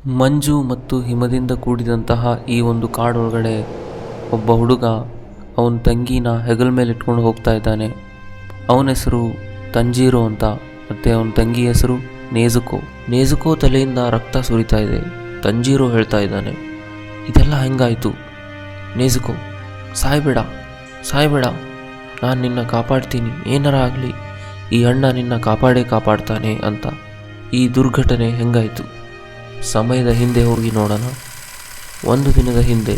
ಮಂಜು ಮತ್ತು ಹಿಮದಿಂದ ಕೂಡಿದಂತಹ ಈ ಒಂದು ಕಾಡೊಳಗಡೆ ಒಬ್ಬ ಹುಡುಗ ಅವನ ತಂಗಿನ ಹೆಗಲ ಮೇಲೆ ಇಟ್ಕೊಂಡು ಹೋಗ್ತಾ ಇದ್ದಾನೆ. ಅವನ ಹೆಸರು ತಂಜೀರೋ ಅಂತ, ಮತ್ತು ಅವನ ತಂಗಿ ಹೆಸರು ನೇಜುಕೋ. ನೇಜುಕೋ ತಲೆಯಿಂದ ರಕ್ತ ಸುರಿತಾ ಇದೆ. ತಂಜೀರೋ ಹೇಳ್ತಾ ಇದ್ದಾನೆ, ಇದೆಲ್ಲ ಹೆಂಗಾಯಿತು? ನೇಜುಕೋ, ಸಾಯ್ಬೇಡ ಸಾಯ್ಬೇಡ, ನಾನು ನಿನ್ನ ಕಾಪಾಡ್ತೀನಿ, ಏನಾರ ಆಗಲಿ ಈ ಅಣ್ಣ ನಿನ್ನ ಕಾಪಾಡ್ತಾನೆ ಅಂತ. ಈ ದುರ್ಘಟನೆ ಹೆಂಗಾಯಿತು? ಸಮಯದ ಹಿಂದೆ ಹೋಗಿ ನೋಡೋಣ. ಒಂದು ದಿನದ ಹಿಂದೆ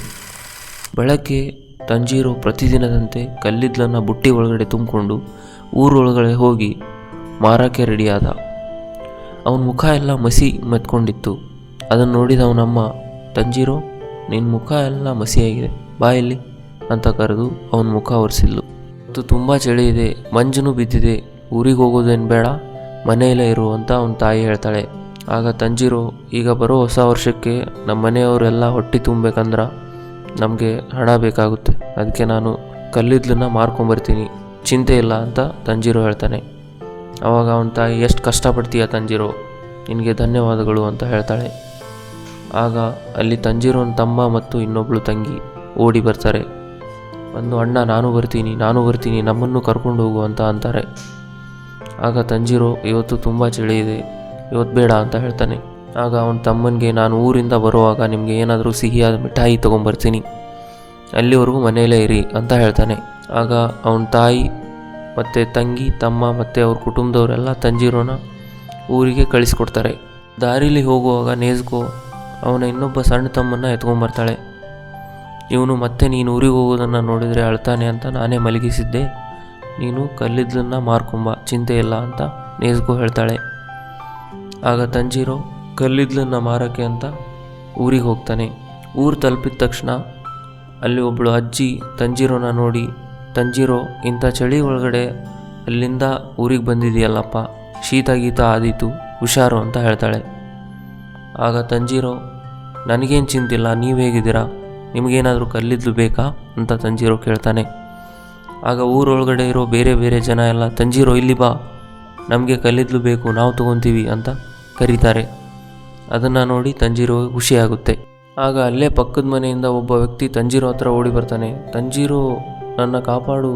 ಬೆಳಗ್ಗೆ ತಂಜೀರೋ ಪ್ರತಿದಿನದಂತೆ ಕಲ್ಲಿದ್ದಲನ್ನು ಬುಟ್ಟಿ ಒಳಗಡೆ ತುಂಬಿಕೊಂಡು ಊರೊಳಗಡೆ ಹೋಗಿ ಮಾರಕ್ಕೆ ರೆಡಿಯಾದ. ಅವನ ಮುಖ ಎಲ್ಲ ಮಸಿ ಮೆತ್ಕೊಂಡಿತ್ತು. ಅದನ್ನು ನೋಡಿದ ಅವನಮ್ಮ, ತಂಜೀರೋ, ನಿನ್ನ ಮುಖ ಎಲ್ಲ ಮಸಿಯಾಗಿದೆ, ಬಾಯಲ್ಲಿ ಅಂತ ಕರೆದು ಅವನ ಮುಖ ಒರೆಸಿದ್ಲು. ಮತ್ತು ತುಂಬ ಚಳಿ ಇದೆ, ಮಂಜುನೂ ಬಿದ್ದಿದೆ, ಊರಿಗೆ ಹೋಗೋದೇನು ಬೇಡ, ಮನೆಯಲ್ಲೇ ಇರು ಅಂತ ಅವನ ತಾಯಿ ಹೇಳ್ತಾಳೆ. ಆಗ ತಂಜೀರೋ, ಈಗ ಬರೋ ಹೊಸ ವರ್ಷಕ್ಕೆ ನಮ್ಮ ಮನೆಯವರೆಲ್ಲ ಹೊಟ್ಟೆ ತುಂಬಬೇಕಂದ್ರೆ ನಮಗೆ ಹಣ ಬೇಕಾಗುತ್ತೆ, ಅದಕ್ಕೆ ನಾನು ಕಲ್ಲಿದ್ದಲನ್ನ ಮಾರ್ಕೊಂಬರ್ತೀನಿ, ಚಿಂತೆ ಇಲ್ಲ ಅಂತ ತಂಜೀರೋ ಹೇಳ್ತಾನೆ. ಆವಾಗ ಅವನ ತಾಯಿ, ಎಷ್ಟು ಕಷ್ಟಪಡ್ತೀಯ ತಂಜೀರೋ, ನಿನಗೆ ಧನ್ಯವಾದಗಳು ಅಂತ ಹೇಳ್ತಾಳೆ. ಆಗ ಅಲ್ಲಿ ತಂಜೀರೋನ ತಮ್ಮ ಮತ್ತು ಇನ್ನೊಬ್ಬಳು ತಂಗಿ ಓಡಿ ಬರ್ತಾರೆ. ಒಂದು ಅಣ್ಣ, ನಾನು ಬರ್ತೀನಿ, ನಮ್ಮನ್ನು ಕರ್ಕೊಂಡು ಹೋಗು ಅಂತ ಅಂತಾರೆ. ಆಗ ತಂಜೀರೋ, ಇವತ್ತು ತುಂಬ ಚಳಿ ಇದೆ, ಇವತ್ತು ಬೇಡ ಅಂತ ಹೇಳ್ತಾನೆ. ಆಗ ಅವನ ತಮ್ಮನಿಗೆ, ನಾನು ಊರಿಂದ ಬರುವಾಗ ನಿಮಗೆ ಏನಾದರೂ ಸಿಹಿಯಾದ ಮಿಠಾಯಿ ತೊಗೊಂಬರ್ತೀನಿ, ಅಲ್ಲಿವರೆಗೂ ಮನೆಯಲ್ಲೇ ಇರಿ ಅಂತ ಹೇಳ್ತಾನೆ. ಆಗ ಅವನ ತಾಯಿ ಮತ್ತು ತಂಗಿ, ತಮ್ಮ ಮತ್ತು ಅವ್ರ ಕುಟುಂಬದವರೆಲ್ಲ ತಂಜೀರೋನ ಊರಿಗೆ ಕಳಿಸ್ಕೊಡ್ತಾರೆ. ದಾರಿಲಿ ಹೋಗುವಾಗ ನೇಜುಕೋ ಅವನ ಇನ್ನೊಬ್ಬ ಸಣ್ಣ ತಮ್ಮನ್ನು ಎತ್ಕೊಂಬರ್ತಾಳೆ. ಇವನು ಮತ್ತೆ ನೀನು ಊರಿಗೆ ಹೋಗೋದನ್ನು ನೋಡಿದರೆ ಅಳ್ತಾನೆ ಅಂತ ನಾನೇ ಮಲಗಿಸಿದ್ದೆ, ನೀನು ಕಲ್ಲಿದ್ದಲನ್ನ ಮಾರ್ಕೊಂಬ, ಚಿಂತೆ ಇಲ್ಲ ಅಂತ ನೇಜುಕೋ ಹೇಳ್ತಾಳೆ. ಆಗ ತಂಜೀರೋ ಕಲ್ಲಿದ್ದಲನ್ನ ಮಾರಕ್ಕೆ ಅಂತ ಊರಿಗೆ ಹೋಗ್ತಾನೆ. ಊರು ತಲುಪಿದ ತಕ್ಷಣ ಅಲ್ಲಿ ಒಬ್ಬಳು ಅಜ್ಜಿ ತಂಜೀರೋನ ನೋಡಿ, ತಂಜೀರೋ, ಇಂಥ ಚಳಿ ಒಳಗಡೆ ಅಲ್ಲಿಂದ ಊರಿಗೆ ಬಂದಿದೆಯಲ್ಲಪ್ಪ, ಶೀತ ಗೀತ ಆದೀತು, ಹುಷಾರು ಅಂತ ಹೇಳ್ತಾಳೆ. ಆಗ ತಂಜೀರೋ, ನನಗೇನು ಚಿಂತಿಲ್ಲ, ನೀವು ಹೇಗಿದ್ದೀರಾ, ನಿಮಗೇನಾದರೂ ಕಲ್ಲಿದ್ದಲು ಬೇಕಾ ಅಂತ ತಂಜೀರೋ ಕೇಳ್ತಾನೆ. ಆಗ ಊರೊಳಗಡೆ ಇರೋ ಬೇರೆ ಬೇರೆ ಜನ ಎಲ್ಲ, ತಂಜೀರೋ ಇಲ್ಲಿ ಬಾ, ನಮಗೆ ಕಲ್ಲಿದ್ದಲು ಬೇಕು, ನಾವು ತೊಗೊತೀವಿ ಅಂತ ಕರೀತಾರೆ. ಅದನ್ನು ನೋಡಿ ತಂಜೀರೋ ಖುಷಿಯಾಗುತ್ತೆ. ಆಗ ಅಲ್ಲೇ ಪಕ್ಕದ ಮನೆಯಿಂದ ಒಬ್ಬ ವ್ಯಕ್ತಿ ತಂಜೀರೋ ಹತ್ರ ಓಡಿ ಬರ್ತಾನೆ. ತಂಜೀರೋ, ನನ್ನ ಕಾಪಾಡು,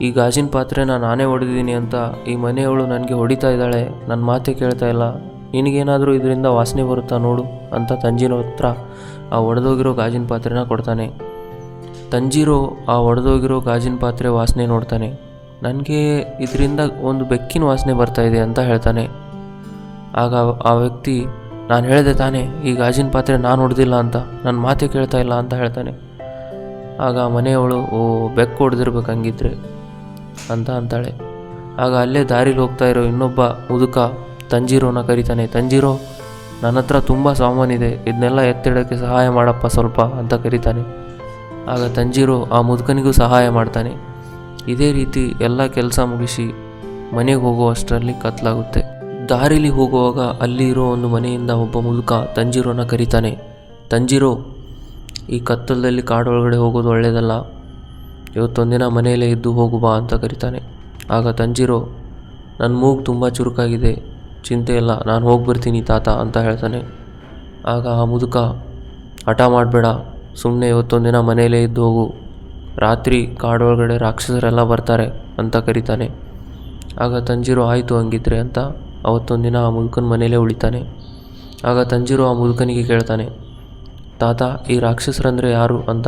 ಈ ಗಾಜಿನ ಪಾತ್ರೆನ ನಾನೇ ಹೊಡೆದಿದ್ದೀನಿ ಅಂತ ಈ ಮನೆಯವಳು ನನಗೆ ಹೊಡಿತಾ ಇದ್ದಾಳೆ, ನನ್ನ ಮಾತೇ ಕೇಳ್ತಾ ಇಲ್ಲ, ನಿನಗೇನಾದರೂ ಇದರಿಂದ ವಾಸನೆ ಬರುತ್ತಾ ನೋಡು ಅಂತ ತಂಜೀರೋ ಹತ್ರ ಆ ಒಡೆದೋಗಿರೋ ಗಾಜಿನ ಪಾತ್ರೆನ ಕೊಡ್ತಾನೆ. ತಂಜೀರೋ ಆ ಒಡೆದೋಗಿರೋ ಗಾಜಿನ ಪಾತ್ರೆ ವಾಸನೆ ನೋಡ್ತಾನೆ. ನನಗೆ ಇದರಿಂದ ಒಂದು ಬೆಕ್ಕಿನ ವಾಸನೆ ಬರ್ತಾಯಿದೆ ಅಂತ ಹೇಳ್ತಾನೆ. ಆಗ ಆ ವ್ಯಕ್ತಿ, ನಾನು ಹೇಳಿದೆ ತಾನೇ ಈ ಗಾಜಿನ ಪಾತ್ರೆ ನಾನು ಹೊಡೆದಿಲ್ಲ ಅಂತ, ನನ್ನ ಮಾತೇ ಕೇಳ್ತಾ ಇಲ್ಲ ಅಂತ ಹೇಳ್ತಾನೆ. ಆಗ ಮನೆಯವಳು, ಓ, ಬೆಕ್ಕು ಹೊಡೆದಿರ್ಬೇಕು ಹಂಗಿದ್ರೆ ಅಂತ ಅಂತಾಳೆ. ಆಗ ಅಲ್ಲೇ ದಾರಿಲಿ ಹೋಗ್ತಾ ಇರೋ ಇನ್ನೊಬ್ಬ ಮುದುಕ ತಂಜೀರೋನ ಕರೀತಾನೆ. ತಂಜೀರೋ, ನನ್ನ ಹತ್ರ ತುಂಬ ಸಾಮಾನಿದೆ, ಇದನ್ನೆಲ್ಲ ಎತ್ತಿಡೋಕ್ಕೆ ಸಹಾಯ ಮಾಡಪ್ಪ ಸ್ವಲ್ಪ ಅಂತ ಕರೀತಾನೆ. ಆಗ ತಂಜೀರೋ ಆ ಮುದುಕನಿಗೂ ಸಹಾಯ ಮಾಡ್ತಾನೆ. ಇದೇ ರೀತಿ ಎಲ್ಲ ಕೆಲಸ ಮುಗಿಸಿ ಮನೆಗೆ ಹೋಗುವಷ್ಟರಲ್ಲಿ ಕತ್ಲಾಗುತ್ತೆ. ದಾರಿಲಿ ಹೋಗುವಾಗ ಅಲ್ಲಿ ಇರೋ ಒಂದು ಮನೆಯಿಂದ ಒಬ್ಬ ಮುದುಕ ತಂಜೀರೋನ ಕರೀತಾನೆ. ತಂಜೀರೋ, ಈ ಕತ್ತಲದಲ್ಲಿ ಕಾಡೊಳಗಡೆ ಹೋಗೋದು ಒಳ್ಳೆಯದಲ್ಲ, ಇವತ್ತೊಂದಿನ ಮನೆಯಲ್ಲೇ ಇದ್ದು ಹೋಗು ಬಾ ಅಂತ ಕರೀತಾನೆ. ಆಗ ತಂಜೀರೋ, ನನ್ನ ಮೂಗು ತುಂಬ ಚುರುಕಾಗಿದೆ, ಚಿಂತೆ ಇಲ್ಲ, ನಾನು ಹೋಗಿ ಬರ್ತೀನಿ ತಾತ ಅಂತ ಹೇಳ್ತಾನೆ. ಆಗ ಆ ಮುದುಕ, ಹಠ ಮಾಡಬೇಡ, ಸುಮ್ಮನೆ ಇವತ್ತೊಂದಿನ ಮನೆಯಲ್ಲೇ ಇದ್ದು ಹೋಗು, ರಾತ್ರಿ ಕಾಡೊಳಗಡೆ ರಾಕ್ಷಸರೆಲ್ಲ ಬರ್ತಾರೆ ಅಂತ ಕರೀತಾನೆ. ಆಗ ತಂಜೀರೋ, ಆಯಿತು ಹಂಗಿದ್ರೆ ಅಂತ ಅವತ್ತೊಂದಿನ ಆ ಮುದುಕನ ಮನೆಯಲ್ಲೇ ಉಳಿತಾನೆ. ಆಗ ತಂಜೀರೋ ಆ ಮುದುಕನಿಗೆ ಕೇಳ್ತಾನೆ, ತಾತ, ಈ ರಾಕ್ಷಸರಂದರೆ ಯಾರು ಅಂತ.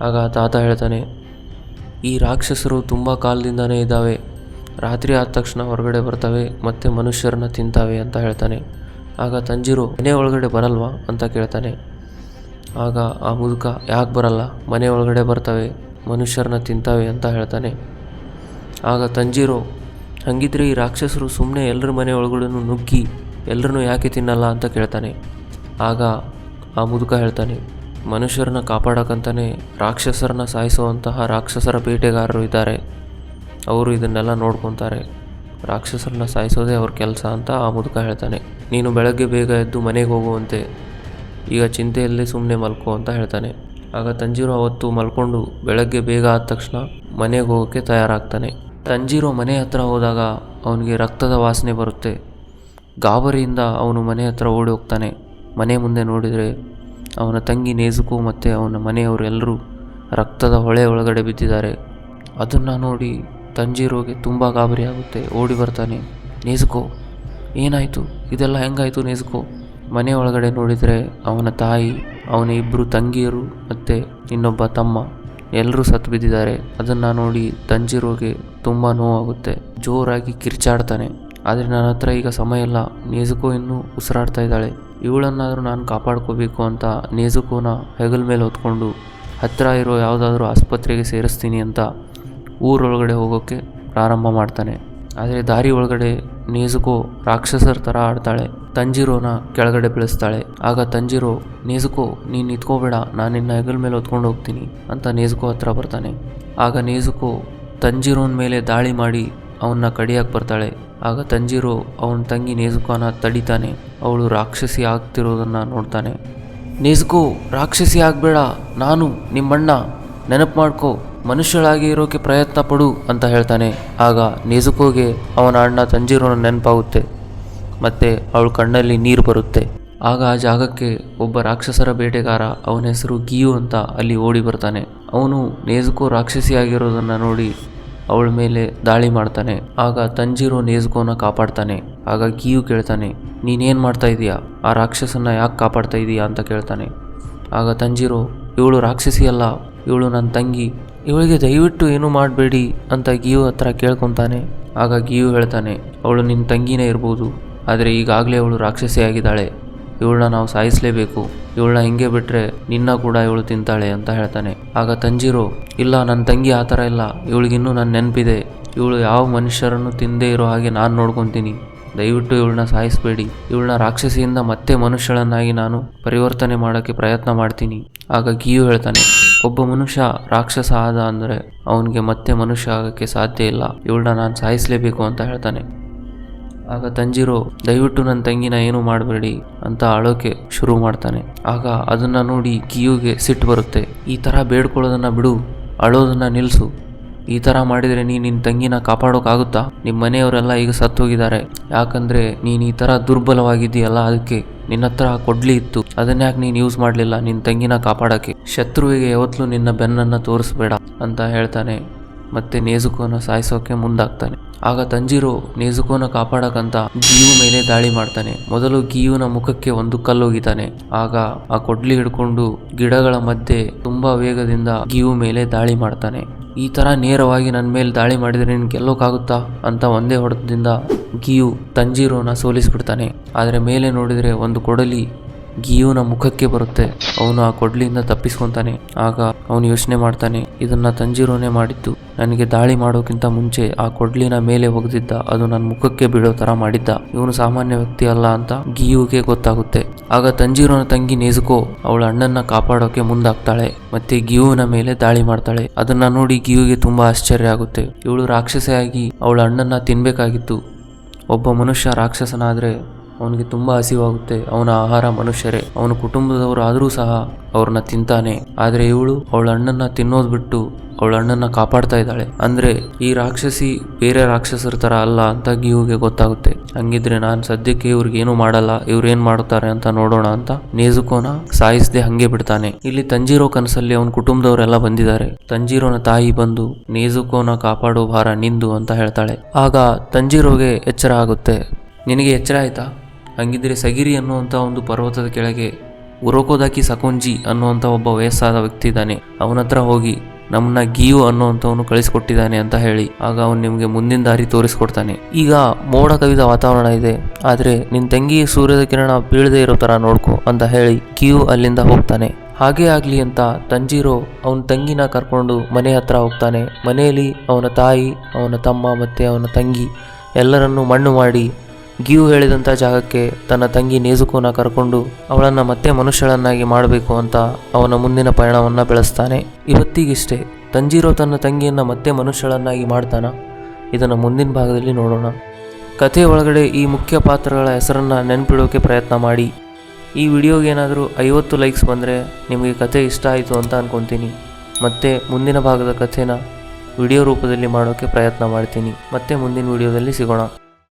ಆಗ ತಾತ ಹೇಳ್ತಾನೆ, ಈ ರಾಕ್ಷಸರು ತುಂಬ ಕಾಲದಿಂದನೇ ಇದ್ದಾವೆ, ರಾತ್ರಿ ಆದ ತಕ್ಷಣ ಹೊರಗಡೆ ಬರ್ತವೆ ಮತ್ತು ಮನುಷ್ಯರನ್ನ ತಿಂತಾವೆ ಅಂತ ಹೇಳ್ತಾನೆ. ಆಗ ತಂಜೀರೋ, ಮನೆ ಒಳಗಡೆ ಬರಲ್ವಾ ಅಂತ ಕೇಳ್ತಾನೆ. ಆಗ ಆ ಮುದುಕ, ಯಾಕೆ ಬರಲ್ಲ, ಮನೆ ಒಳಗಡೆ ಬರ್ತವೆ, ಮನುಷ್ಯರನ್ನ ತಿಂತಾವೆ ಅಂತ ಹೇಳ್ತಾನೆ. ಆಗ ತಂಜೀರೋ, ಹಾಗಿದ್ರೆ ಈ ರಾಕ್ಷಸರು ಸುಮ್ಮನೆ ಎಲ್ಲರ ಮನೆ ಒಳಗಡೆ ನುಗ್ಗಿ ಎಲ್ಲರನ್ನೂ ಯಾಕೆ ತಿನ್ನಲ್ಲ ಅಂತ ಕೇಳ್ತಾನೆ. ಆಗ ಆ ಮುದುಕ ಹೇಳ್ತಾನೆ, ಮನುಷ್ಯರನ್ನ ಕಾಪಾಡೋಕ್ಕಂತಲೇ ರಾಕ್ಷಸರನ್ನ ಸಾಯಿಸುವಂತಹ ರಾಕ್ಷಸರ ಬೇಟೆಗಾರರು ಇದ್ದಾರೆ, ಅವರು ಇದನ್ನೆಲ್ಲ ನೋಡ್ಕೊತಾರೆ, ರಾಕ್ಷಸರನ್ನ ಸಾಯಿಸೋದೇ ಅವ್ರ ಕೆಲಸ ಅಂತ ಆ ಮುದುಕ ಹೇಳ್ತಾನೆ. ನೀನು ಬೆಳಗ್ಗೆ ಬೇಗ ಎದ್ದು ಮನೆಗೆ ಹೋಗುವಂತೆ, ಈಗ ಚಿಂತೆಯಲ್ಲೇ ಸುಮ್ಮನೆ ಮಲ್ಕೋ ಅಂತ ಹೇಳ್ತಾನೆ. ಆಗ ತಂಜೀರೋ ಅವತ್ತು ಮಲ್ಕೊಂಡು ಬೆಳಗ್ಗೆ ಬೇಗ ಆದ ತಕ್ಷಣ ಮನೆಗೆ ಹೋಗೋಕ್ಕೆ ತಯಾರಾಗ್ತಾನೆ. ತಂಜೀರೋ ಮನೆ ಹತ್ರ ಹೋದಾಗ ಅವನಿಗೆ ರಕ್ತದ ವಾಸನೆ ಬರುತ್ತೆ. ಗಾಬರಿಯಿಂದ ಅವನು ಮನೆ ಹತ್ರ ಓಡಿ ಹೋಗ್ತಾನೆ. ಮನೆ ಮುಂದೆ ನೋಡಿದರೆ ಅವನ ತಂಗಿ ನೇಜುಕು ಮತ್ತು ಅವನ ಮನೆಯವರು ಎಲ್ಲರೂ ರಕ್ತದ ಹೊಳೆ ಒಳಗಡೆ ಬಿದ್ದಿದ್ದಾರೆ. ಅದನ್ನು ನೋಡಿ ತಂಜೀರೋಗೆ ತುಂಬ ಗಾಬರಿ ಆಗುತ್ತೆ. ಓಡಿ ಬರ್ತಾನೆ. ನೇಜುಕೋ, ಏನಾಯಿತು? ಇದೆಲ್ಲ ಹೆಂಗಾಯಿತು ನೇಜುಕೋ? ಮನೆ ಒಳಗಡೆ ನೋಡಿದರೆ ಅವನ ತಾಯಿ, ಅವನ ಇಬ್ಬರು ತಂಗಿಯರು ಮತ್ತು ಇನ್ನೊಬ್ಬ ತಮ್ಮ ಎಲ್ಲರೂ ಸತ್ತು ಬಿದ್ದಿದ್ದಾರೆ. ಅದನ್ನು ನೋಡಿ ತಂಜೀರೋಗೆ ತುಂಬ ನೋವಾಗುತ್ತೆ. ಜೋರಾಗಿ ಕಿರ್ಚಾಡ್ತಾನೆ. ಆದರೆ ನನ್ನ ಹತ್ರ ಈಗ ಸಮಯ ಇಲ್ಲ. ನೇಜುಕೋ ಇನ್ನೂ ಉಸಿರಾಡ್ತಾ ಇದ್ದಾಳೆ. ಇವಳನ್ನಾದರೂ ನಾನು ಕಾಪಾಡ್ಕೋಬೇಕು ಅಂತ ನೇಜುಕೋನ ಹೆಗಲ ಮೇಲೆ ಹೊತ್ಕೊಂಡು ಹತ್ತಿರ ಇರೋ ಯಾವುದಾದ್ರೂ ಆಸ್ಪತ್ರೆಗೆ ಸೇರಿಸ್ತೀನಿ ಅಂತ ಊರೊಳಗಡೆ ಹೋಗೋಕ್ಕೆ ಪ್ರಾರಂಭ ಮಾಡ್ತಾನೆ. ಆದರೆ ದಾರಿ ಒಳಗಡೆ ನೇಜುಕೋ ರಾಕ್ಷಸರ ಥರ ಆಡ್ತಾಳೆ. ತಂಜೀರೋನ ಕೆಳಗಡೆ ಬೀಳಿಸ್ತಾಳೆ. ಆಗ ತಂಜೀರೋ, ನೇಜುಕೋ ನೀನು ನಿಂತ್ಕೋಬೇಡ, ನಾನು ನಿನ್ನ ಹೆಗಲ ಮೇಲೆ ಹೊತ್ಕೊಂಡು ಹೋಗ್ತೀನಿ ಅಂತ ನೇಜುಕೋ ಹತ್ರ ಬರ್ತಾನೆ. ಆಗ ನೇಜುಕೋ ತಂಜೀರೋನ ಮೇಲೆ ದಾಳಿ ಮಾಡಿ ಅವನ್ನ ಕಡಿಯಕ್ಕೆ ಬರ್ತಾಳೆ. ಆಗ ತಂಜೀರೋ ಅವನ ತಂಗಿ ನೇಜುಕೋನ ತಡಿತಾನೆ. ಅವಳು ರಾಕ್ಷಸಿ ಆಗ್ತಿರೋದನ್ನು ನೋಡ್ತಾನೆ. ನೇಜುಕೋ, ರಾಕ್ಷಸಿ ಆಗಬೇಡ, ನಾನು ನಿಮ್ಮಣ್ಣ, ನೆನಪು ಮಾಡ್ಕೋ, ಮನುಷ್ಯಳಾಗಿ ಇರೋಕ್ಕೆ ಪ್ರಯತ್ನ ಪಡು ಅಂತ ಹೇಳ್ತಾನೆ. ಆಗ ನೇಜುಕೋಗೆ ಅವನ ಅಣ್ಣ ತಂಜೀರೋನ ನೆನಪಾಗುತ್ತೆ ಮತ್ತು ಅವಳ ಕಣ್ಣಲ್ಲಿ ನೀರು ಬರುತ್ತೆ. ಆಗ ಆ ಜಾಗಕ್ಕೆ ಒಬ್ಬ ರಾಕ್ಷಸರ ಬೇಟೆಗಾರ, ಅವನ ಹೆಸರು ಗಿಯು ಅಂತ, ಅಲ್ಲಿ ಓಡಿ ಬರ್ತಾನೆ. ಅವನು ನೇಜುಕೋ ರಾಕ್ಷಸಿಯಾಗಿರೋದನ್ನು ನೋಡಿ ಅವಳ ಮೇಲೆ ದಾಳಿ ಮಾಡ್ತಾನೆ. ಆಗ ತಂಜೀರೋ ನೇಜುಕೋನ ಕಾಪಾಡ್ತಾನೆ. ಆಗ ಗಿಯು ಕೇಳ್ತಾನೆ, ನೀನೇನು ಮಾಡ್ತಾ ಇದೀಯಾ? ಆ ರಾಕ್ಷಸನ್ನ ಯಾಕೆ ಕಾಪಾಡ್ತಾ ಇದೀಯಾ ಅಂತ ಕೇಳ್ತಾನೆ. ಆಗ ತಂಜೀರೋ, ಇವಳು ರಾಕ್ಷಸಿ ಅಲ್ಲ, ಇವಳು ನನ್ನ ತಂಗಿ, ಇವಳಿಗೆ ದಯವಿಟ್ಟು ಏನೂ ಮಾಡಬೇಡಿ ಅಂತ ಗಿಯು ಹತ್ರ ಕೇಳ್ಕೊತಾನೆ. ಆಗ ಗಿಯು ಹೇಳ್ತಾನೆ, ಅವಳು ನಿನ್ನ ತಂಗಿನೇ ಇರ್ಬೋದು, ಆದರೆ ಈಗಾಗಲೇ ಅವಳು ರಾಕ್ಷಸಿ ಆಗಿದ್ದಾಳೆ, ಇವಳನ್ನ ನಾವು ಸಾಯಿಸಲೇಬೇಕು, ಇವಳನ್ನ ಹಿಂಗೆ ಬಿಟ್ಟರೆ ನಿನ್ನ ಕೂಡ ಇವಳು ತಿಂತಾಳೆ ಅಂತ ಹೇಳ್ತಾನೆ. ಆಗ ತಂಜೀರೋ, ಇಲ್ಲ ನನ್ನ ತಂಗಿ ಆ ಥರ ಇಲ್ಲ, ಇವಳಿಗಿನ್ನೂ ನನ್ನ ನೆನಪಿದೆ, ಇವಳು ಯಾವ ಮನುಷ್ಯರನ್ನು ತಿಂದೇ ಇರೋ ಹಾಗೆ ನಾನು ನೋಡ್ಕೊತೀನಿ, ದಯವಿಟ್ಟು ಇವಳನ್ನ ಸಾಯಿಸಬೇಡಿ, ಇವಳನ್ನ ರಾಕ್ಷಸಿಯಿಂದ ಮತ್ತೆ ಮನುಷ್ಯಳನ್ನಾಗಿ ನಾನು ಪರಿವರ್ತನೆ ಮಾಡೋಕ್ಕೆ ಪ್ರಯತ್ನ ಮಾಡ್ತೀನಿ. ಆಗ ಗಿಯು ಹೇಳ್ತಾನೆ, ಒಬ್ಬ ಮನುಷ್ಯ ರಾಕ್ಷಸ ಆದ ಅಂದರೆ ಅವನಿಗೆ ಮತ್ತೆ ಮನುಷ್ಯ ಆಗೋಕ್ಕೆ ಸಾಧ್ಯ ಇಲ್ಲ, ಇವಳನ್ನ ನಾನು ಸಾಯಿಸಲೇಬೇಕು ಅಂತ ಹೇಳ್ತಾನೆ. ಆಗ ತಂಜೀರೋ, ದಯವಿಟ್ಟು ನನ್ನ ತಂಗಿನ ಏನೂ ಮಾಡಬೇಡಿ ಅಂತ ಅಳೋಕೆ ಶುರು ಮಾಡ್ತಾನೆ. ಆಗ ಅದನ್ನು ನೋಡಿ ಗಿಯುಗೆ ಸಿಟ್ಟು ಬರುತ್ತೆ. ಈ ಥರ ಬೇಡ್ಕೊಳ್ಳೋದನ್ನು ಬಿಡು, ಅಳೋದನ್ನು ನಿಲ್ಲಿಸು, ಈ ಥರ ಮಾಡಿದರೆ ನಿನ್ನ ತಂಗಿನ ಕಾಪಾಡೋಕ್ಕಾಗುತ್ತಾ? ನಿಮ್ಮ ಮನೆಯವರೆಲ್ಲ ಈಗ ಸತ್ತೋಗಿದ್ದಾರೆ, ಯಾಕಂದರೆ ನೀನು ಈ ಥರ ದುರ್ಬಲವಾಗಿದ್ದೀಯಲ್ಲ, ಅದಕ್ಕೆ ನಿನ್ನ ಹತ್ರ ಕೊಡ್ಲಿ ಇತ್ತು, ಅದನ್ನ್ಯಾಕೆ ನೀನು ಯೂಸ್ ಮಾಡಲಿಲ್ಲ ನಿನ್ನ ತಂಗಿನ ಕಾಪಾಡೋಕ್ಕೆ? ಶತ್ರುವಿಗೆ ಯಾವತ್ತೂ ನಿನ್ನ ಬೆನ್ನನ್ನು ತೋರಿಸ್ಬೇಡ ಅಂತ ಹೇಳ್ತಾನೆ. ಮತ್ತೆ ನೇಜುಕೋನ ಸಾಯಿಸೋಕೆ ಮುಂದಾಗ್ತಾನೆ. ಆಗ ತಂಜೀರೋ ನೇಜುಕೋನ ಕಾಪಾಡಕ್ಕಂತ ಗಿಯು ಮೇಲೆ ದಾಳಿ ಮಾಡ್ತಾನೆ. ಮೊದಲು ಗಿಯುನ ಮುಖಕ್ಕೆ ಒಂದು ಕಲ್ಲು ಒಗಿತಾನೆ. ಆಗ ಆ ಕೊಡ್ಲಿ ಹಿಡ್ಕೊಂಡು ಗಿಡಗಳ ಮಧ್ಯೆ ತುಂಬಾ ವೇಗದಿಂದ ಗಿಯು ಮೇಲೆ ದಾಳಿ ಮಾಡ್ತಾನೆ. ಈ ತರ ನೇರವಾಗಿ ನನ್ನ ಮೇಲೆ ದಾಳಿ ಮಾಡಿದ್ರೆ ನಿನ್ ಗೆಲ್ಲೋಕ್ಕಾಗುತ್ತಾ ಅಂತ ಒಂದೇ ಹೊಡೆತದಿಂದ ಗಿಯು ತಂಜೀರೋನ ಸೋಲಿಸ್ಬಿಡ್ತಾನೆ. ಆದರೆ ಮೇಲೆ ನೋಡಿದರೆ ಒಂದು ಕೊಡಲಿ ಗಿಯುನ ಮುಖಕ್ಕೆ ಬರುತ್ತೆ. ಅವನು ಆ ಕೊಡ್ಲಿಯಿಂದ ತಪ್ಪಿಸ್ಕೊತಾನೆ. ಆಗ ಅವನು ಯೋಚನೆ ಮಾಡ್ತಾನೆ, ಇದನ್ನ ತಂಜೀರೋನೇ ಮಾಡಿದ್ದು, ನನಗೆ ದಾಳಿ ಮಾಡೋಕ್ಕಿಂತ ಮುಂಚೆ ಆ ಕೊಡ್ಲಿನ ಮೇಲೆ ಒಗೆದಿದ್ದ, ಅದು ನನ್ನ ಮುಖಕ್ಕೆ ಬೀಳೋ ತರ ಮಾಡಿದ್ದ, ಇವನು ಸಾಮಾನ್ಯ ವ್ಯಕ್ತಿ ಅಲ್ಲ ಅಂತ ಗಿಯುಗೆ ಗೊತ್ತಾಗುತ್ತೆ. ಆಗ ತಂಜೀರೋನ ತಂಗಿ ನೇಜುಕೋ ಅವಳ ಅಣ್ಣನ ಕಾಪಾಡೋಕೆ ಮುಂದಾಗ್ತಾಳೆ ಮತ್ತೆ ಗಿಯುನ ಮೇಲೆ ದಾಳಿ ಮಾಡ್ತಾಳೆ. ಅದನ್ನ ನೋಡಿ ಗಿಯುಗೆ ತುಂಬಾ ಆಶ್ಚರ್ಯ ಆಗುತ್ತೆ. ಇವಳು ರಾಕ್ಷಸಿಯಾಗಿ ಅವಳ ಅಣ್ಣನ ತಿನ್ಬೇಕಾಗಿತ್ತು. ಒಬ್ಬ ಮನುಷ್ಯ ರಾಕ್ಷಸನಾದ್ರೆ ಅವನಿಗೆ ತುಂಬ ಹಸಿವಾಗುತ್ತೆ, ಅವನ ಆಹಾರ ಮನುಷ್ಯರೇ, ಅವನ ಕುಟುಂಬದವರು ಆದರೂ ಸಹ ಅವ್ರನ್ನ ತಿಂತಾನೆ. ಆದರೆ ಇವಳು ಅವಳ ಅಣ್ಣನ ತಿನ್ನೋದು ಬಿಟ್ಟು ಅವಳ ಅಣ್ಣನ ಕಾಪಾಡ್ತಾ ಇದ್ದಾಳೆ. ಅಂದ್ರೆ ಈ ರಾಕ್ಷಸಿ ಬೇರೆ ರಾಕ್ಷಸರ ತರ ಅಲ್ಲ ಅಂತ ಗಿಯುಗೆ ಗೊತ್ತಾಗುತ್ತೆ. ಹಂಗಿದ್ರೆ ನಾನು ಸದ್ಯಕ್ಕೆ ಇವ್ರಿಗೇನು ಮಾಡಲ್ಲ, ಇವ್ರು ಏನ್ ಮಾಡ್ತಾರೆ ಅಂತ ನೋಡೋಣ ಅಂತ ನೇಜುಕೋನ ಸಾಯಿಸದೆ ಹಂಗೆ ಬಿಡ್ತಾನೆ. ಇಲ್ಲಿ ತಂಜೀರೋ ಕನಸಲ್ಲಿ ಅವನ ಕುಟುಂಬದವರೆಲ್ಲ ಬಂದಿದ್ದಾರೆ. ತಂಜೀರೋನ ತಾಯಿ ಬಂದು ನೇಜುಕೋನ ಕಾಪಾಡೋ ಭಾರ ನಿಂದು ಅಂತ ಹೇಳ್ತಾಳೆ. ಆಗ ತಂಜೀರೋಗೆ ಎಚ್ಚರ ಆಗುತ್ತೆ. ನಿನಗೆ ಎಚ್ಚರ ಆಯ್ತಾ? ಹಂಗಿದ್ರೆ ಸಗಿರಿ ಅನ್ನುವಂಥ ಒಂದು ಪರ್ವತದ ಕೆಳಗೆ ಉರೋಕೋದಾಕಿ ಸಕೋಂಜಿ ಅನ್ನುವಂಥ ಒಬ್ಬ ವಯಸ್ಸಾದ ವ್ಯಕ್ತಿ ಇದ್ದಾನೆ, ಅವನ ಹತ್ರ ಹೋಗಿ ನಮ್ಮನ್ನ ಗಿಯು ಅನ್ನುವಂಥವನು ಕಳಿಸ್ಕೊಟ್ಟಿದ್ದಾನೆ ಅಂತ ಹೇಳಿ. ಆಗ ಅವನು ನಿಮಗೆ ಮುಂದಿನ ದಾರಿ ತೋರಿಸ್ಕೊಡ್ತಾನೆ. ಈಗ ಮೋಡ ಕವಿದ ವಾತಾವರಣ ಇದೆ, ಆದರೆ ನಿನ್ನ ತಂಗಿ ಸೂರ್ಯದ ಕಿರಣ ಬೀಳದೆ ಇರೋ ಥರ ನೋಡ್ಕೊ ಅಂತ ಹೇಳಿ ಗಿಯು ಅಲ್ಲಿಂದ ಹೋಗ್ತಾನೆ. ಹಾಗೇ ಆಗಲಿ ಅಂತ ತಂಜೀರೋ ಅವನ ತಂಗಿನ ಕರ್ಕೊಂಡು ಮನೆ ಹತ್ರ ಹೋಗ್ತಾನೆ. ಮನೆಯಲ್ಲಿ ಅವನ ತಾಯಿ, ಅವನ ತಮ್ಮ ಮತ್ತು ಅವನ ತಂಗಿ ಎಲ್ಲರನ್ನೂ ಮಣ್ಣು ಮಾಡಿ ಗಿಯು ಹೇಳಿದಂಥ ಜಾಗಕ್ಕೆ ತನ್ನ ತಂಗಿ ನೇಜುಕೋನ ಕರ್ಕೊಂಡು ಅವಳನ್ನು ಮತ್ತೆ ಮನುಷ್ಯಳನ್ನಾಗಿ ಮಾಡಬೇಕು ಅಂತ ಅವನ ಮುಂದಿನ ಪಯಣವನ್ನು ಬೆಳೆಸ್ತಾನೆ. ಇವತ್ತಿಗಿಷ್ಟೇ. ತಂಜೀರೋ ತನ್ನ ತಂಗಿಯನ್ನು ಮತ್ತೆ ಮನುಷ್ಯಳನ್ನಾಗಿ ಮಾಡ್ತಾನ? ಇದನ್ನು ಮುಂದಿನ ಭಾಗದಲ್ಲಿ ನೋಡೋಣ. ಕಥೆ ಒಳಗಡೆ ಈ ಮುಖ್ಯ ಪಾತ್ರಗಳ ಹೆಸರನ್ನು ನೆನಪಿಡೋಕೆ ಪ್ರಯತ್ನ ಮಾಡಿ. ಈ ವಿಡಿಯೋಗೆ ಏನಾದರೂ 50 ಲೈಕ್ಸ್ ಬಂದರೆ ನಿಮಗೆ ಕಥೆ ಇಷ್ಟ ಆಯಿತು ಅಂತ ಅಂದ್ಕೊತೀನಿ. ಮತ್ತೆ ಮುಂದಿನ ಭಾಗದ ಕಥೆನ ವಿಡಿಯೋ ರೂಪದಲ್ಲಿ ಮಾಡೋಕ್ಕೆ ಪ್ರಯತ್ನ ಮಾಡ್ತೀನಿ. ಮತ್ತೆ ಮುಂದಿನ ವಿಡಿಯೋದಲ್ಲಿ ಸಿಗೋಣ.